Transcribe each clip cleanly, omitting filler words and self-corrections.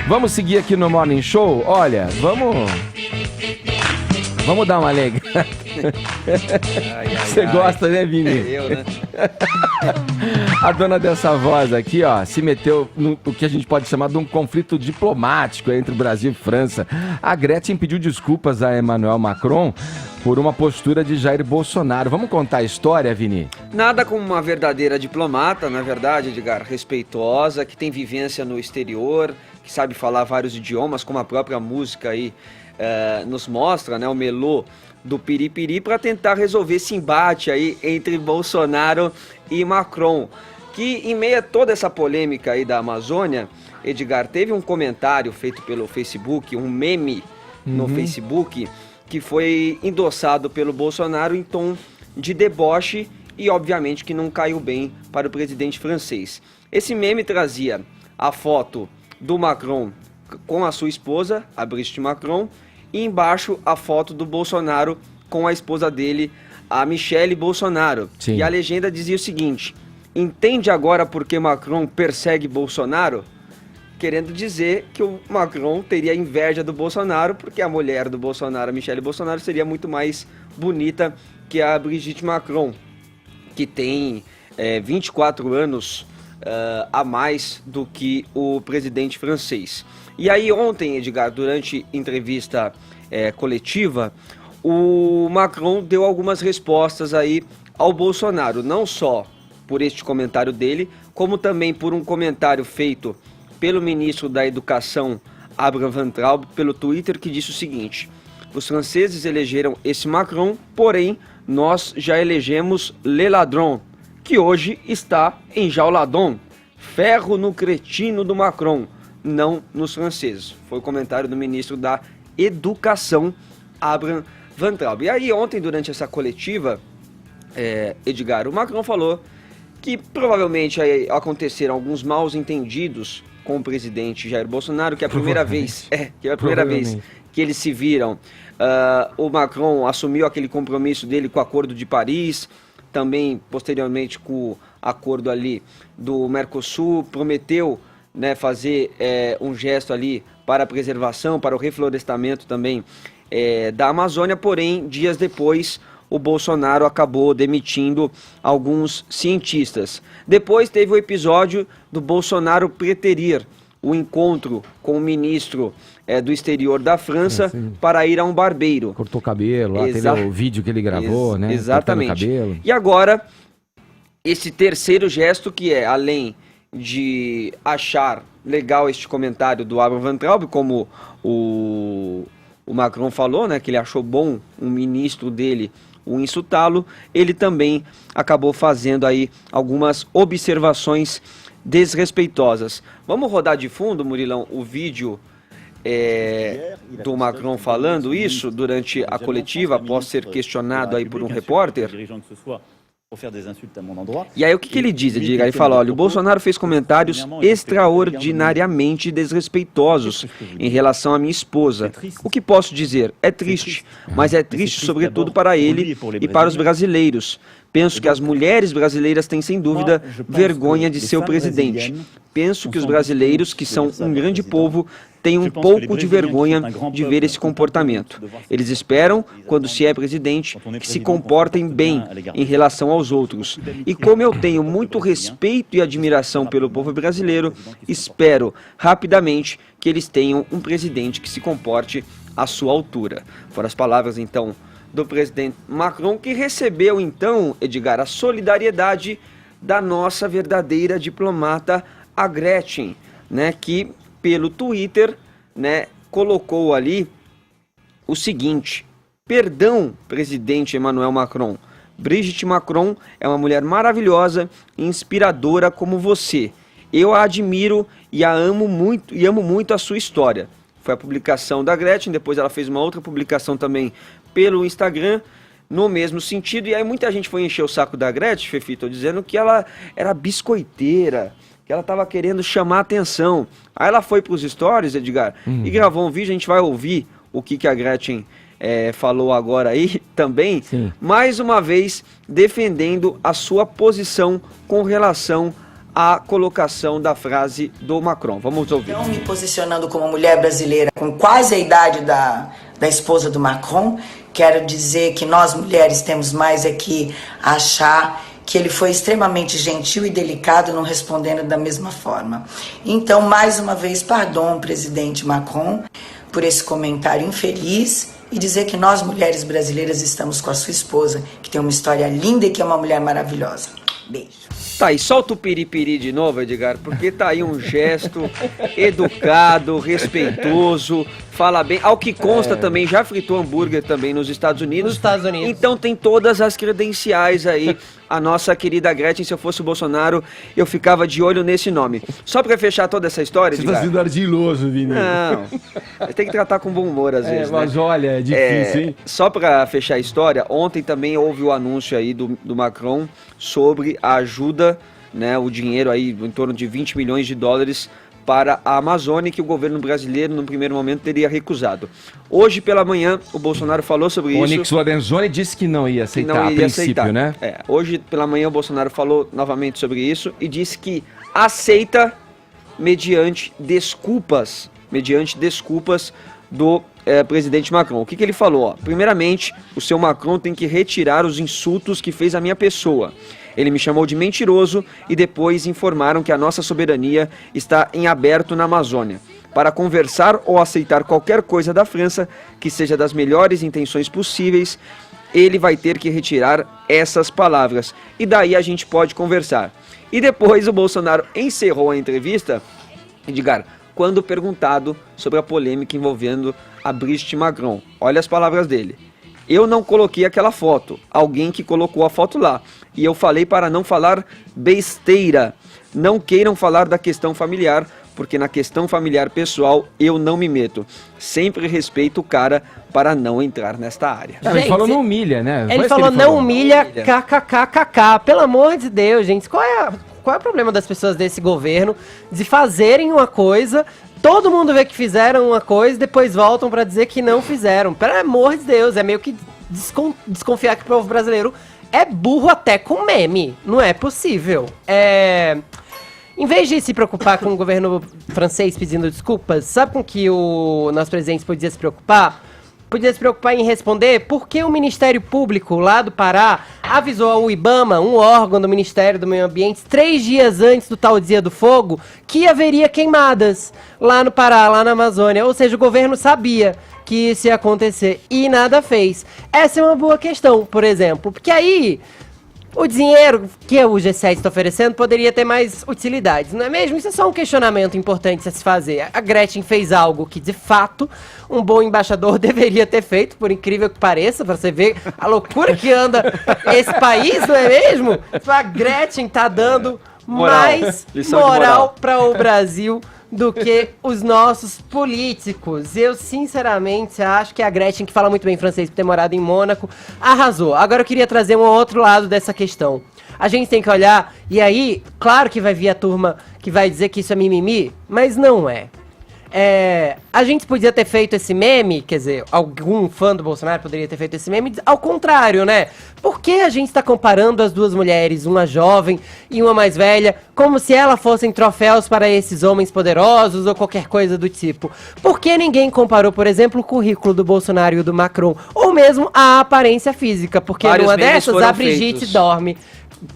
Vamos seguir aqui no Morning Show? Olha, vamos dar uma alegre. Você gosta, né, Vini? Eu, né? A dona dessa voz aqui, ó, se meteu no que a gente pode chamar de um conflito diplomático entre o Brasil e França. A Gretchen pediu desculpas a Emmanuel Macron por uma postura de Jair Bolsonaro. Vamos contar a história, Vini? Nada como uma verdadeira diplomata, na verdade, Edgar, respeitosa, que tem vivência no exterior, que sabe falar vários idiomas, como a própria música aí nos mostra, né, o melô do Piripiri, para tentar resolver esse embate aí entre Bolsonaro e Macron, que em meio a toda essa polêmica aí da Amazônia, Edgar, teve um comentário feito pelo Facebook, um meme no Facebook, que foi endossado pelo Bolsonaro em tom de deboche e obviamente que não caiu bem para o presidente francês. Esse meme trazia a foto do Macron com a sua esposa, a Brigitte Macron, e embaixo a foto do Bolsonaro com a esposa dele, a Michelle Bolsonaro. Sim. E a legenda dizia o seguinte: entende agora por que Macron persegue Bolsonaro? Querendo dizer que o Macron teria inveja do Bolsonaro, porque a mulher do Bolsonaro, a Michelle Bolsonaro, seria muito mais bonita que a Brigitte Macron, que tem 24 anos a mais do que o presidente francês. E aí ontem, Edgar, durante entrevista coletiva, o Macron deu algumas respostas aí ao Bolsonaro, não só por este comentário dele, como também por um comentário feito pelo ministro da Educação, Abraham Van Traub, pelo Twitter, que disse o seguinte: os franceses elegeram esse Macron, porém nós já elegemos Le Ladron, que hoje está em Jauladon. Ferro no cretino do Macron, não nos franceses. Foi o comentário do ministro da Educação, Abraham Van Traub. E aí ontem, durante essa coletiva, Edgar, o Macron falou que provavelmente aconteceram alguns maus entendidos com o presidente Jair Bolsonaro, que é a primeira vez que eles se viram. O Macron assumiu aquele compromisso dele com o Acordo de Paris, também posteriormente com o acordo ali do Mercosul, prometeu, né, fazer um gesto ali para a preservação, para o reflorestamento também da Amazônia, porém, dias depois, o Bolsonaro acabou demitindo alguns cientistas. Depois teve o episódio do Bolsonaro preterir o encontro com o ministro do exterior da França para ir a um barbeiro. Cortou o cabelo, lá teve o vídeo que ele gravou, né? Exatamente. Cabelo. E agora, esse terceiro gesto, que é, além de achar legal este comentário do Abraham Van Traub, como o Macron falou, né, que ele achou bom um ministro dele o insultá-lo, ele também acabou fazendo aí algumas observações desrespeitosas. Vamos rodar de fundo, Murilão, o vídeo do Macron falando isso durante a coletiva, após ser questionado aí por um repórter. E aí o que ele diz? Ele fala: olha, o Bolsonaro fez comentários extraordinariamente desrespeitosos em relação à minha esposa. O que posso dizer? É triste, mas é triste sobretudo para ele e para os brasileiros. Penso que as mulheres brasileiras têm, sem dúvida, vergonha de seu presidente. Penso que os brasileiros, que são um grande povo, têm um pouco de vergonha de ver esse comportamento. Eles esperam, quando se é presidente, que se comportem bem em relação aos outros. E como eu tenho muito respeito e admiração pelo povo brasileiro, espero rapidamente que eles tenham um presidente que se comporte à sua altura. Foram as palavras, então, do presidente Macron, que recebeu, então, Edgar, a solidariedade da nossa verdadeira diplomata, a Gretchen, né, que pelo Twitter, né, colocou ali o seguinte: perdão, presidente Emmanuel Macron, Brigitte Macron é uma mulher maravilhosa e inspiradora como você. Eu a admiro e amo muito a sua história. Foi a publicação da Gretchen, depois ela fez uma outra publicação também pelo Instagram, no mesmo sentido. E aí muita gente foi encher o saco da Gretchen, Fefito, dizendo que ela era biscoiteira, que ela estava querendo chamar a atenção. Aí ela foi para os stories, Edgar, e gravou um vídeo. A gente vai ouvir o que a Gretchen falou agora aí também. Sim. Mais uma vez defendendo a sua posição com relação a colocação da frase do Macron. Vamos ouvir. Então, me posicionando como mulher brasileira com quase a idade da esposa do Macron, quero dizer que nós mulheres temos mais é que achar que ele foi extremamente gentil e delicado, não respondendo da mesma forma. Então, mais uma vez, perdão, presidente Macron, por esse comentário infeliz, e dizer que nós, mulheres brasileiras, estamos com a sua esposa, que tem uma história linda e que é uma mulher maravilhosa. Beijo. Tá, e solta o piripiri de novo, Edgar, porque tá aí um gesto educado, respeitoso, fala bem. Ao que consta também, já fritou hambúrguer também nos Estados Unidos. Nos Estados Unidos. Então tem todas as credenciais aí. A nossa querida Gretchen, se eu fosse o Bolsonaro, eu ficava de olho nesse nome. Só pra fechar toda essa história, Você Edgar. tá sendo ardiloso, Vini. Não, tem que tratar com bom humor às vezes, mas né? olha, é difícil, hein? Só para fechar a história, ontem também houve o anúncio aí do Macron sobre a ajuda, né, o dinheiro aí em torno de 20 milhões de dólares para a Amazônia, que o governo brasileiro no primeiro momento teria recusado. Hoje pela manhã o Bolsonaro falou sobre O isso. Onyx Lorenzoni disse que não ia aceitar Não a iria princípio, aceitar. né? Hoje pela manhã o Bolsonaro falou novamente sobre isso e disse que aceita mediante desculpas do presidente Macron. O que ele falou? Ó? Primeiramente, o seu Macron tem que retirar os insultos que fez à minha pessoa. Ele me chamou de mentiroso e depois informaram que a nossa soberania está em aberto na Amazônia. Para conversar ou aceitar qualquer coisa da França que seja das melhores intenções possíveis, ele vai ter que retirar essas palavras. E daí a gente pode conversar. E depois o Bolsonaro encerrou a entrevista, Edgar, quando perguntado sobre a polêmica envolvendo a Brigitte Macron. Olha as palavras dele. Eu não coloquei aquela foto, alguém que colocou a foto lá. E eu falei para não falar besteira. Não queiram falar da questão familiar, porque na questão familiar pessoal eu não me meto. Sempre respeito o cara para não entrar nesta área. Ele falou não humilha, né? Foi Ele isso que falou não humilha, kkkk. Pelo amor de Deus, gente. Qual é o problema das pessoas desse governo de fazerem uma coisa, todo mundo vê que fizeram uma coisa e depois voltam pra dizer que não fizeram? Pelo amor de Deus, é meio que desconfiar que o povo brasileiro é burro até com meme. Não é possível. Em vez de se preocupar com o governo francês pedindo desculpas, sabe com que o nosso presidente podia se preocupar? Podia se preocupar em responder por que o Ministério Público lá do Pará avisou ao IBAMA, um órgão do Ministério do Meio Ambiente, 3 dias antes do tal Dia do Fogo, que haveria queimadas lá no Pará, lá na Amazônia. Ou seja, o governo sabia que isso ia acontecer e nada fez. Essa é uma boa questão, por exemplo, porque aí o dinheiro que o G7 está oferecendo poderia ter mais utilidades, não é mesmo? Isso é só um questionamento importante a se fazer. A Gretchen fez algo que, de fato, um bom embaixador deveria ter feito, por incrível que pareça, para você ver a loucura que anda esse país, não é mesmo? A Gretchen tá dando mais moral para o Brasil do que os nossos políticos. Eu, sinceramente, acho que a Gretchen, que fala muito bem francês por ter morado em Mônaco, arrasou. Agora eu queria trazer um outro lado dessa questão. A gente tem que olhar, e aí, claro que vai vir a turma que vai dizer que isso é mimimi, mas não é. A gente podia ter feito esse meme, quer dizer, algum fã do Bolsonaro poderia ter feito esse meme, ao contrário, né? Por que a gente tá comparando as duas mulheres, uma jovem e uma mais velha, como se elas fossem troféus para esses homens poderosos ou qualquer coisa do tipo? Por que ninguém comparou, por exemplo, o currículo do Bolsonaro e o do Macron? Ou mesmo a aparência física? Porque Vários numa memes dessas, foram a Brigitte feitos. dorme.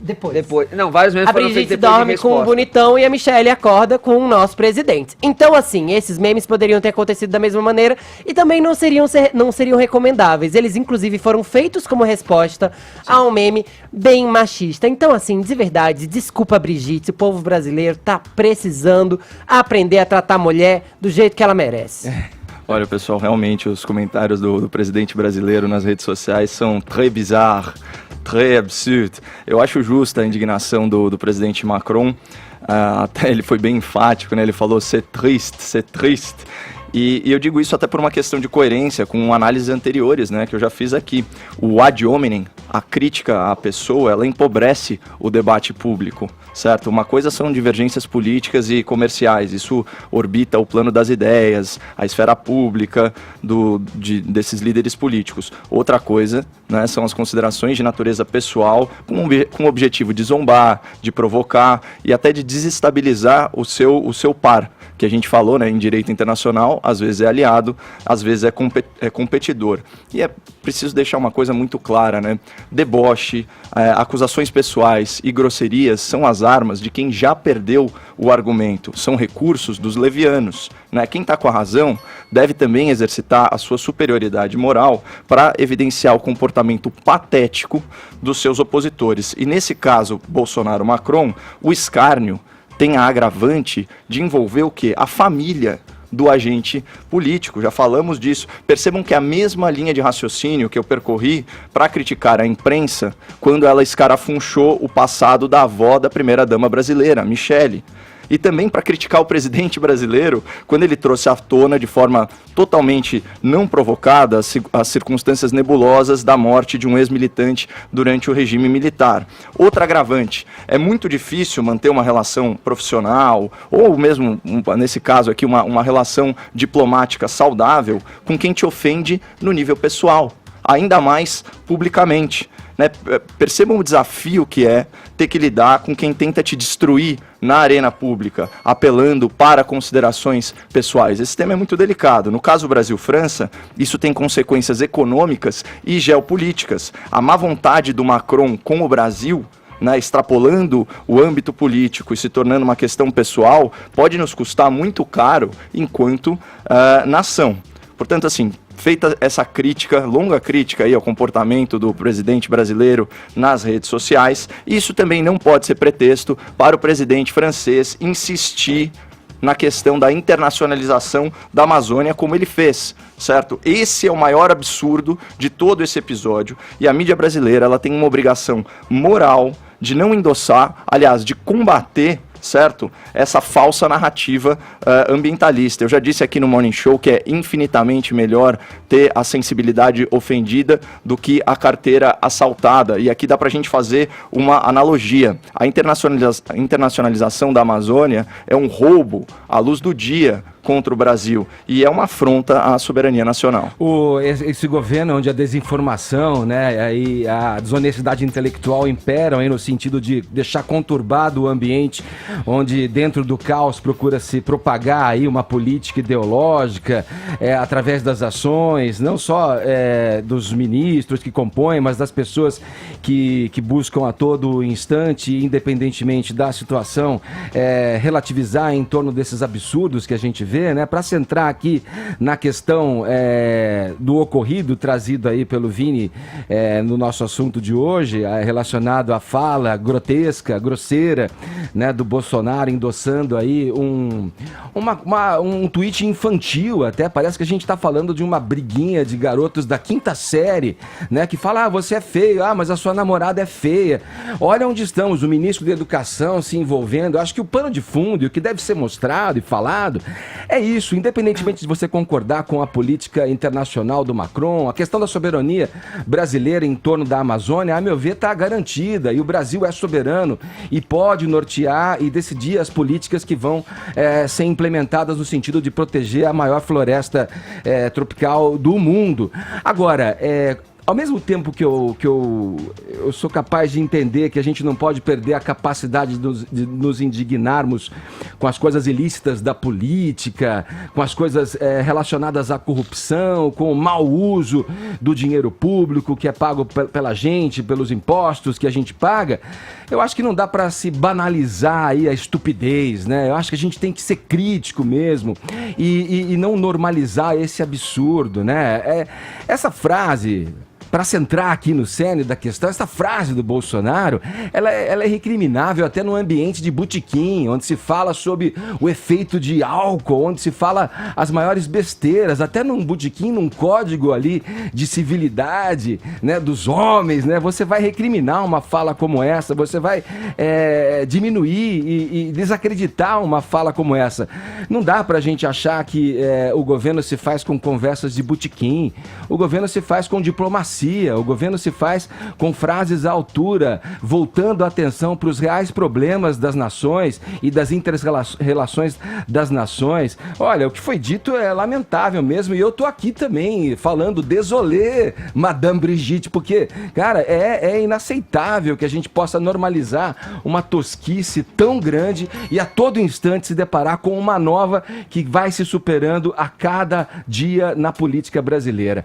Depois. Não, vários memes A foram Brigitte feitos depois de dorme com o resposta. bonitão e a Michelle acorda com o nosso presidente. Então, assim, esses memes poderiam ter acontecido da mesma maneira e também não seriam recomendáveis. Eles, inclusive, foram feitos como resposta a um meme bem machista. Então, assim, de verdade, desculpa, Brigitte, o povo brasileiro tá precisando aprender a tratar a mulher do jeito que ela merece. Olha, pessoal, realmente os comentários do presidente brasileiro nas redes sociais são très bizarres, très absurdos. Eu acho justa a indignação do presidente Macron. Até ele foi bem enfático, né? Ele falou c'est triste, c'est triste. E eu digo isso até por uma questão de coerência com análises anteriores, né, que eu já fiz aqui. O ad hominem, a crítica à pessoa, ela empobrece o debate público, certo? Uma coisa são divergências políticas e comerciais, isso orbita o plano das ideias, a esfera pública desses líderes políticos. Outra coisa, né, são as considerações de natureza pessoal com o objetivo de zombar, de provocar e até de desestabilizar o seu par, que a gente falou, né, em direito internacional, às vezes é aliado, às vezes é competidor. E é preciso deixar uma coisa muito clara, né? Deboche, acusações pessoais e grosserias são as armas de quem já perdeu o argumento, são recursos dos levianos, né? Quem está com a razão deve também exercitar a sua superioridade moral para evidenciar o comportamento patético dos seus opositores. E nesse caso, Bolsonaro-Macron, o escárnio tem a agravante de envolver o quê? A família do agente político, já falamos disso. Percebam que é a mesma linha de raciocínio que eu percorri para criticar a imprensa quando ela escarafunchou o passado da avó da primeira-dama brasileira, Michele. E também para criticar o presidente brasileiro quando ele trouxe à tona de forma totalmente não provocada as circunstâncias nebulosas da morte de um ex-militante durante o regime militar. Outra agravante, é muito difícil manter uma relação profissional ou mesmo, nesse caso aqui, uma relação diplomática saudável com quem te ofende no nível pessoal, ainda mais publicamente. Né? Percebam o desafio que é ter que lidar com quem tenta te destruir na arena pública, apelando para considerações pessoais. Esse tema é muito delicado. No caso Brasil-França, isso tem consequências econômicas e geopolíticas. A má vontade do Macron com o Brasil, né, extrapolando o âmbito político e se tornando uma questão pessoal, pode nos custar muito caro enquanto nação. Portanto, assim, feita essa crítica, longa crítica aí ao comportamento do presidente brasileiro nas redes sociais, isso também não pode ser pretexto para o presidente francês insistir na questão da internacionalização da Amazônia como ele fez, certo? Esse é o maior absurdo de todo esse episódio e a mídia brasileira ela tem uma obrigação moral de não endossar, aliás, de combater, certo? Essa falsa narrativa ambientalista. Eu já disse aqui no Morning Show que é infinitamente melhor ter a sensibilidade ofendida do que a carteira assaltada. E aqui dá pra gente fazer uma analogia. A internacionalização da Amazônia é um roubo à luz do dia contra o Brasil e é uma afronta à soberania nacional. Esse governo onde a desinformação, né, e a desonestidade intelectual imperam aí no sentido de deixar conturbado o ambiente, onde dentro do caos procura-se propagar aí uma política ideológica através das ações, não só dos ministros que compõem, mas das pessoas que buscam a todo instante, independentemente da situação, relativizar em torno desses absurdos que a gente vê, né? Para centrar aqui na questão do ocorrido trazido aí pelo Vini no nosso assunto de hoje, relacionado à fala grotesca, grosseira, né, do Bolsonaro endossando aí um tweet infantil, até parece que a gente está falando de uma briguinha de garotos da quinta série, né, que fala, você é feio, mas a sua namorada é feia. Olha onde estamos, o ministro da Educação se envolvendo. Acho que o pano de fundo e o que deve ser mostrado e falado é isso, independentemente de você concordar com a política internacional do Macron, a questão da soberania brasileira em torno da Amazônia, a meu ver, está garantida, e o Brasil é soberano e pode nortear e decidir as políticas que vão ser implementadas no sentido de proteger a maior floresta tropical do mundo. Agora, ao mesmo tempo que eu sou capaz de entender que a gente não pode perder a capacidade de nos indignarmos com as coisas ilícitas da política, com as coisas relacionadas à corrupção, com o mau uso do dinheiro público que é pago pela gente, pelos impostos que a gente paga, eu acho que não dá para se banalizar aí a estupidez, né? Eu acho que a gente tem que ser crítico mesmo e não normalizar esse absurdo, né? Essa frase para centrar aqui no cerne da questão, essa frase do Bolsonaro, ela é recriminável até no ambiente de botequim, onde se fala sobre o efeito de álcool, onde se fala as maiores besteiras, até num botequim, num código ali de civilidade, né, dos homens, né, você vai recriminar uma fala como essa, você vai diminuir e desacreditar uma fala como essa. Não dá pra gente achar que o governo se faz com conversas de botequim, o governo se faz com diplomacia, o governo se faz com frases à altura, voltando a atenção para os reais problemas das nações e das inter-relações das nações. Olha, o que foi dito é lamentável mesmo, e eu tô aqui também falando désolé, Madame Brigitte, porque, cara, é inaceitável que a gente possa normalizar uma tosquice tão grande e a todo instante se deparar com uma nova que vai se superando a cada dia na política brasileira.